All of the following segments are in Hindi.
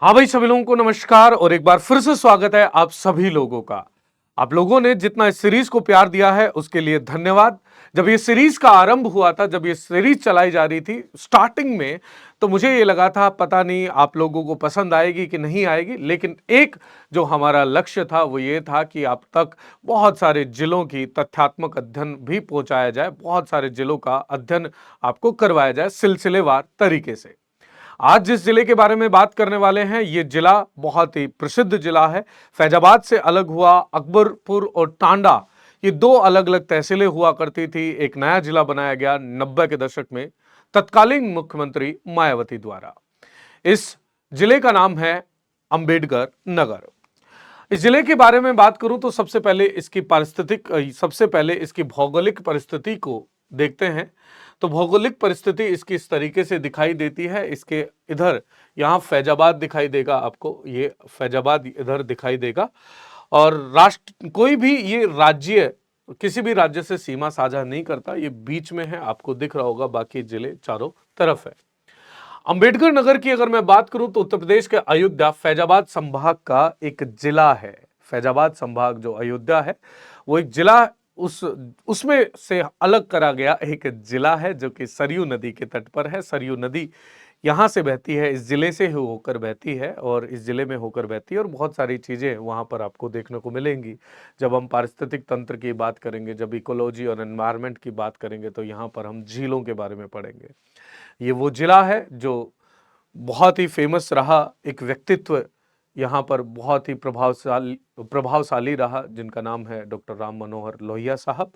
हाँ भाई, सभी लोगों को नमस्कार और एक बार फिर से स्वागत है आप सभी लोगों का। आप लोगों ने जितना इस सीरीज को प्यार दिया है उसके लिए धन्यवाद। जब ये सीरीज का आरंभ हुआ था, जब ये सीरीज चलाई जा रही थी स्टार्टिंग में, तो मुझे ये लगा था पता नहीं आप लोगों को पसंद आएगी कि नहीं आएगी, लेकिन एक जो हमारा लक्ष्य था वो ये था कि आप तक बहुत सारे जिलों की तथ्यात्मक अध्ययन भी पहुंचाया जाए, बहुत सारे जिलों का अध्ययन आपको करवाया जाए सिलसिलेवार तरीके से। आज जिस जिले के बारे में बात करने वाले हैं, ये जिला बहुत ही प्रसिद्ध जिला है। फैजाबाद से अलग हुआ अकबरपुर और टांडा, ये दो अलग अलग तहसीलें हुआ करती थी। एक नया जिला बनाया गया 90 के दशक में तत्कालीन मुख्यमंत्री मायावती द्वारा। इस जिले का नाम है अंबेडकर नगर। इस जिले के बारे में बात करूं तो सबसे पहले इसकी भौगोलिक परिस्थिति को देखते हैं। तो भौगोलिक परिस्थिति इसकी इस तरीके से दिखाई देती है। इसके इधर यहाँ फैजाबाद दिखाई देगा आपको, ये फैजाबाद इधर दिखाई देगा। और राष्ट्र कोई भी ये राज्य किसी भी राज्य से सीमा साझा नहीं करता, ये बीच में है, आपको दिख रहा होगा। बाकी जिले चारों तरफ है। अंबेडकर नगर की अगर मैं बात करूं तो उत्तर प्रदेश के अयोध्या फैजाबाद संभाग का एक जिला है। फैजाबाद संभाग जो अयोध्या है वो एक जिला, उसमें से अलग करा गया एक जिला है जो कि सरयू नदी के तट पर है। सरयू नदी यहाँ से बहती है, इस जिले से होकर बहती है और इस जिले में होकर बहती है, और बहुत सारी चीज़ें वहाँ पर आपको देखने को मिलेंगी। जब हम पारिस्थितिक तंत्र की बात करेंगे, जब इकोलॉजी और एनवायरनमेंट की बात करेंगे, तो यहाँ पर हम झीलों के बारे में पढ़ेंगे। ये वो जिला है जो बहुत ही फेमस रहा, एक व्यक्तित्व यहाँ पर बहुत ही प्रभावशाली रहा, जिनका नाम है डॉक्टर राम मनोहर लोहिया साहब।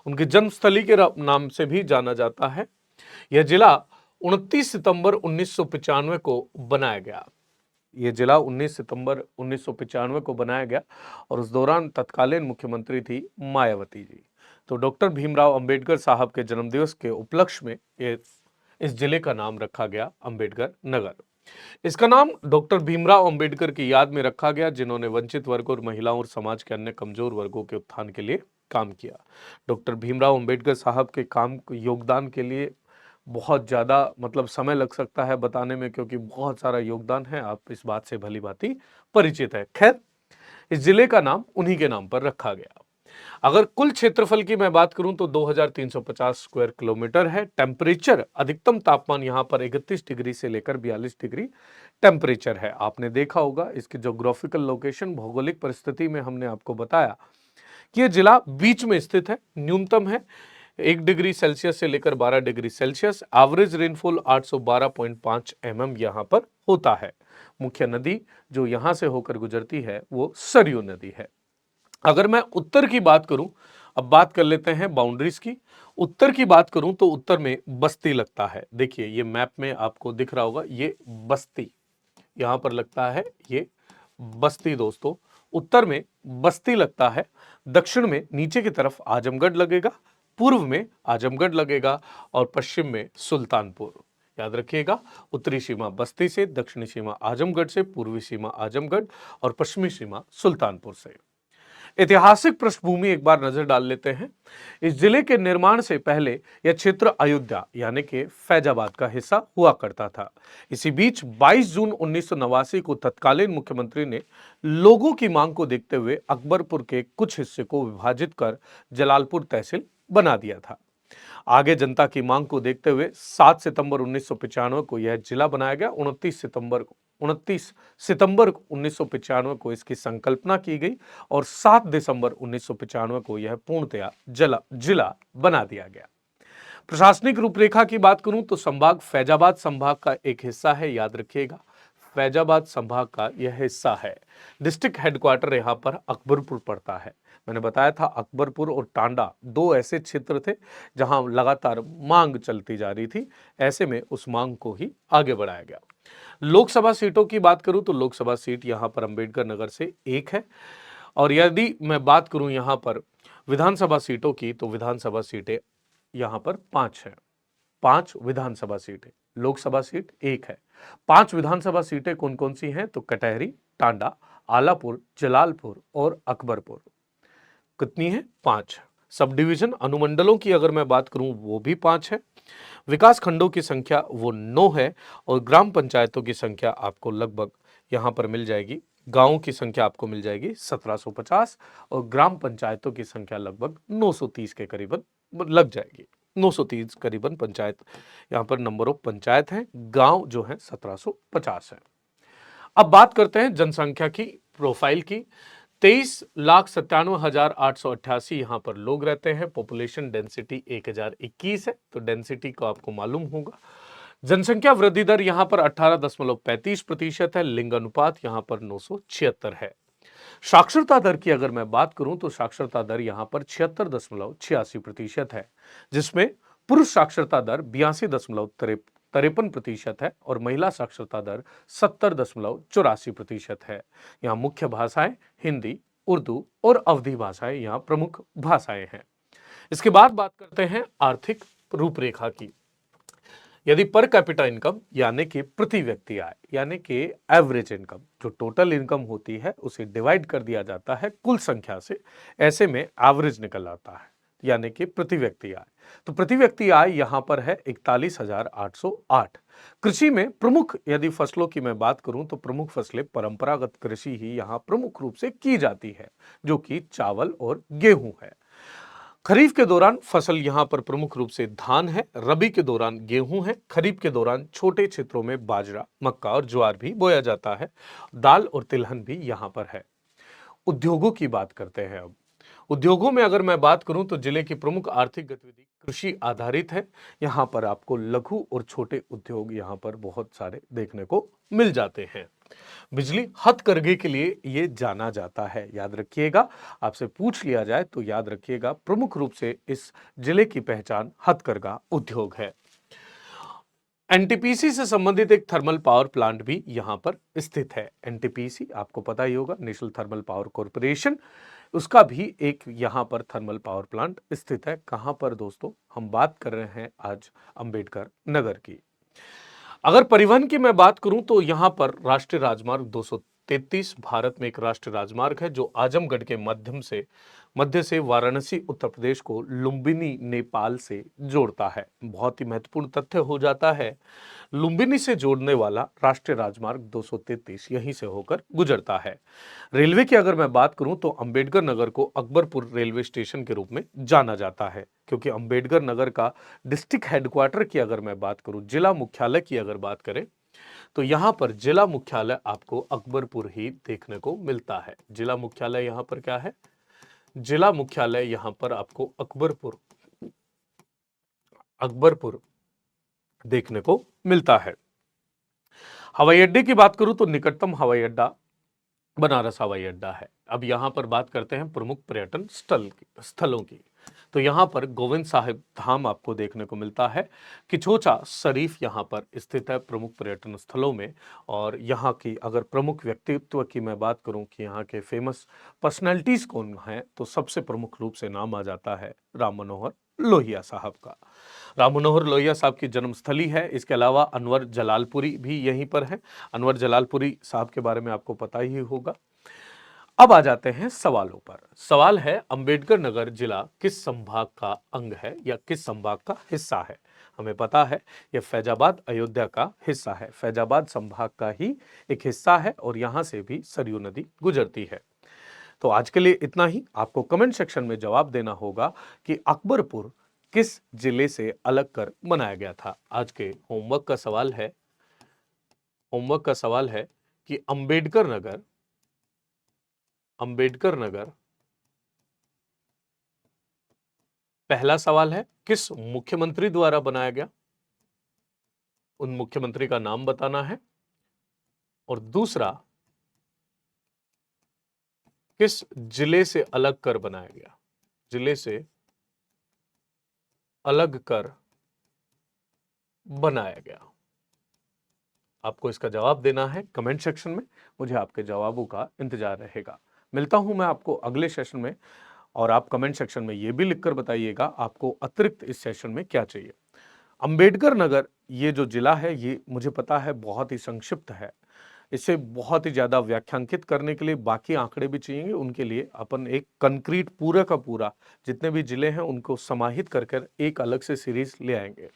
उनकी जन्मस्थली के नाम से भी जाना जाता है। यह जिला 29 सितंबर 1995 को बनाया गया। यह जिला 19 सितंबर 1995 को बनाया गया और उस दौरान तत्कालीन मुख्यमंत्री थी मायावती जी। तो डॉक्टर भीमराव अंबेडकर साहब के जन्मदिवस के उपलक्ष्य में इस जिले का नाम रखा गया अंबेडकर नगर। इसका नाम डॉक्टर भीमराव अंबेडकर की याद में रखा गया, जिन्होंने वंचित वर्ग और महिलाओं और समाज के अन्य कमजोर वर्गों के उत्थान के लिए काम किया। डॉक्टर भीमराव अंबेडकर साहब के काम योगदान के लिए बहुत ज़्यादा समय लग सकता है बताने में, क्योंकि बहुत सारा योगदान है, आप इस बात से भली भांति परिचित है। खैर, इस जिले का नाम उन्हीं के नाम पर रखा गया। अगर कुल क्षेत्रफल की मैं बात करूं तो 2350 स्क्वायर किलोमीटर है। टेम्परेचर, अधिकतम तापमान यहां पर 31 डिग्री से लेकर 42 डिग्री टेम्परेचर है। आपने देखा होगा इसकी ज्योग्राफिकल लोकेशन, भौगोलिक परिस्थिति में हमने आपको बताया कि यह जिला बीच में स्थित है। न्यूनतम है 1 डिग्री सेल्सियस से लेकर 12 degree Celsius. Average rainfall 812.5 mm यहां पर होता है। मुख्य नदी जो यहां से होकर गुजरती है वो सरयू नदी है। अगर मैं उत्तर की बात करूं, अब बात कर लेते हैं बाउंड्रीज की। उत्तर की बात करूं तो उत्तर में बस्ती लगता है। देखिए ये मैप में आपको दिख रहा होगा, ये बस्ती यहां पर लगता है, ये बस्ती दोस्तों, उत्तर में बस्ती लगता है। दक्षिण में नीचे की तरफ आजमगढ़ लगेगा, पूर्व में आजमगढ़ लगेगा और पश्चिम में सुल्तानपुर। याद रखिएगा, उत्तरी सीमा बस्ती से, दक्षिणी सीमा आजमगढ़ से, पूर्वी सीमा आजमगढ़ और पश्चिमी सीमा सुल्तानपुर से। ऐतिहासिक पृष्ठभूमि एक बार नजर डाल लेते हैं। इस जिले के निर्माण से पहले यह क्षेत्र अयोध्या यानी कि फैजाबाद का हिस्सा हुआ करता था। इसी बीच 22 जून 1989 को तत्कालीन मुख्यमंत्री ने लोगों की मांग को देखते हुए अकबरपुर के कुछ हिस्से को विभाजित कर जलालपुर तहसील बना दिया था। आगे जनता की मांग को देखते हुए 7 सितंबर 1995 को यह जिला बनाया गया। 29 सितंबर 1995 को इसकी संकल्पना की गई और 7 दिसंबर 1995 को यह पूर्णतया जिला बना दिया गया। प्रशासनिक रूपरेखा की बात करूं तो संभाग फैजाबाद संभाग का एक हिस्सा है। याद रखिएगा, फैजाबाद संभाग का यह हिस्सा है। डिस्ट्रिक्ट हेडक्वार्टर यहां पर अकबरपुर पड़ता है। मैंने बताया था अकबरपुर और टांडा दो ऐसे क्षेत्र थे जहां लगातार मांग चलती जा रही थी। ऐसे में उस मांग को ही आगे बढ़ाया गया। लोकसभा सीटों की बात करूं तो लोकसभा सीट यहां पर अंबेडकर नगर से एक है। और यदि मैं बात करूं यहां पर विधानसभा सीटों की, तो विधानसभा सीटें यहां पर 5 है। 5 विधानसभा सीटें, लोकसभा सीट एक है। 5 विधानसभा सीटें कौन कौन सी हैं? तो कटहरी, टांडा, आलापुर, जलालपुर और अकबरपुर। कितनी है? 5। सब डिवीजन अनुमंडलों की अगर मैं बात करूं वो भी 5 है। विकास खंडों की संख्या वो 9 है और ग्राम पंचायतों की संख्या आपको लगभग यहाँ पर मिल जाएगी। गांवों की संख्या आपको मिल जाएगी 1750 और ग्राम पंचायतों की संख्या लगभग 930 के करीबन लग जाएगी। 930 करीबन पंचायत, यहाँ पर नंबर ऑफ पंचायत हैं। गांव जो है 1750 है। अब बात करते हैं जनसंख्या की, प्रोफाइल की। 23,97,888 यहाँ पर लोग रहते हैं। पॉपुलेशन डेंसिटी 1021 है, तो डेंसिटी को आपको मालूम होगा। जनसंख्या वृद्धि दर यहाँ पर 18.35% है। लिंग अनुपात यहाँ पर 976 है। साक्षरता दर की अगर मैं बात करूं तो साक्षरता दर यहाँ पर 76.86% है, जिसमें पुरुष साक्षरता दर 82.53% है और महिला साक्षरता दर 70.84% है। यहाँ मुख्य भाषाएं हिंदी, उर्दू और अवधी भाषाएं यहाँ प्रमुख भाषाएं हैं। इसके बाद बात करते हैं आर्थिक रूपरेखा की। यदि पर कैपिटा इनकम यानी कि प्रति व्यक्ति आय, यानी कि एवरेज इनकम, जो टोटल इनकम होती है उसे डिवाइड कर दिया जाता है कुल संख्या से, ऐसे में एवरेज निकल आता है, यानी कि प्रति व्यक्ति आय। तो प्रति व्यक्ति आय यहां पर है 41,808। कृषि में प्रमुख यदि फसलों की मैं बात करूं तो प्रमुख फसलें परंपरागत कृषि ही यहां प्रमुख रूप से की जाती है, जो कि चावल और गेहूं है। खरीफ के दौरान फसल यहां पर प्रमुख रूप से धान है, रबी के दौरान गेहूं है, खरीफ के दौरान छोटे क्षेत्रों में बाजरा, मक्का और ज्वार भी बोया जाता है। दाल और तिलहन भी यहां पर है। उद्योगों की बात करते हैं अब। उद्योगों में अगर मैं बात करूं तो जिले की प्रमुख आर्थिक गतिविधि कृषि आधारित है। यहां पर आपको लघु और छोटे उद्योग यहां पर बहुत सारे देखने को मिल जाते हैं। बिजली हथकरघे के लिए ये जाना जाता है, याद रखिएगा। आपसे पूछ लिया जाए तो याद रखिएगा, प्रमुख रूप से इस जिले की पहचान हथकरघा उद्योग है। एनटीपीसी से संबंधित एक थर्मल पावर प्लांट भी यहां पर स्थित है। एनटीपीसी आपको पता ही होगा, नेशनल थर्मल पावर कॉर्पोरेशन, उसका भी एक यहां पर थर्मल पावर प्लांट स्थित है। कहां पर दोस्तों? हम बात कर रहे हैं आज अंबेडकर नगर की। अगर परिवहन की मैं बात करूं तो यहां पर राष्ट्रीय राजमार्ग 233 भारत में एक राष्ट्रीय राजमार्ग है, जो आजमगढ़ के मध्य से वाराणसी उत्तर प्रदेश को लुम्बिनी नेपाल से जोड़ता है। बहुत ही महत्वपूर्ण तथ्य हो जाता है, लुम्बिनी से जोड़ने वाला राष्ट्रीय राजमार्ग 233 यहीं से होकर गुजरता है। रेलवे की अगर मैं बात करूं तो अंबेडकर नगर को अकबरपुर रेलवे स्टेशन के रूप में जाना जाता है, क्योंकि अंबेडकर नगर का डिस्ट्रिक्ट हेडक्वार्टर की अगर मैं बात करूं, जिला मुख्यालय की अगर बात करें तो यहां पर जिला मुख्यालय आपको अकबरपुर ही देखने को मिलता है। जिला मुख्यालय यहां पर क्या है? जिला मुख्यालय यहां पर आपको अकबरपुर देखने को मिलता है। हवाई अड्डे की बात करूं तो निकटतम हवाई अड्डा बनारस हवाई अड्डा है। अब यहां पर बात करते हैं प्रमुख पर्यटन स्थलों की। तो यहां पर गोविंद साहिब धाम आपको देखने को मिलता है। किचोचा शरीफ यहां पर स्थित है प्रमुख पर्यटन स्थलों में। और यहां की अगर प्रमुख व्यक्तित्व की मैं बात करूं कि यहां के फेमस पर्सनैलिटीज कौन हैं, तो सबसे प्रमुख रूप से नाम आ जाता है राम मनोहर लोहिया साहब का। राम मनोहर लोहिया साहब की जन्मस्थली है। इसके अलावा अनवर जलालपुरी भी यहीं पर है। अनवर जलालपुरी साहब के बारे में आपको पता ही होगा। अब आ जाते हैं सवालों पर। सवाल है, अंबेडकर नगर जिला किस संभाग का अंग है या किस संभाग का हिस्सा है? हमें पता है यह फैजाबाद अयोध्या का हिस्सा है, फैजाबाद संभाग का ही एक हिस्सा है और यहां से भी सरयू नदी गुजरती है। तो आज के लिए इतना ही। आपको कमेंट सेक्शन में जवाब देना होगा कि अकबरपुर किस जिले से अलग कर बनाया गया था। आज के होमवर्क का सवाल है कि अंबेडकर नगर पहला सवाल है किस मुख्यमंत्री द्वारा बनाया गया, उन मुख्यमंत्री का नाम बताना है। और दूसरा, किस जिले से अलग कर बनाया गया, जिले से अलग कर बनाया गया। आपको इसका जवाब देना है कमेंट सेक्शन में। मुझे आपके जवाबों का इंतजार रहेगा। मिलता हूं मैं आपको अगले सेशन में, और आप कमेंट सेक्शन में यह भी लिखकर बताइएगा आपको अतिरिक्त इस सेशन में क्या चाहिए। अंबेडकर नगर ये जो जिला है, ये मुझे पता है बहुत ही संक्षिप्त है। इसे बहुत ही ज्यादा व्याख्यांकित करने के लिए बाकी आंकड़े भी चाहिए। उनके लिए अपन एक कंक्रीट पूरा का पूरा जितने भी जिले हैं उनको समाहित कर एक अलग से सीरीज ले आएंगे।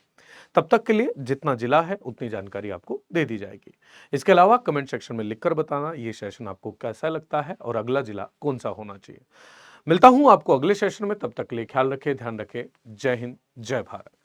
तब तक के लिए जितना जिला है उतनी जानकारी आपको दे दी जाएगी। इसके अलावा कमेंट सेक्शन में लिखकर बताना ये सेशन आपको कैसा लगता है और अगला जिला कौन सा होना चाहिए। मिलता हूं आपको अगले सेशन में, तब तक के लिए ख्याल रखें, ध्यान रखें। जय हिंद, जय भारत।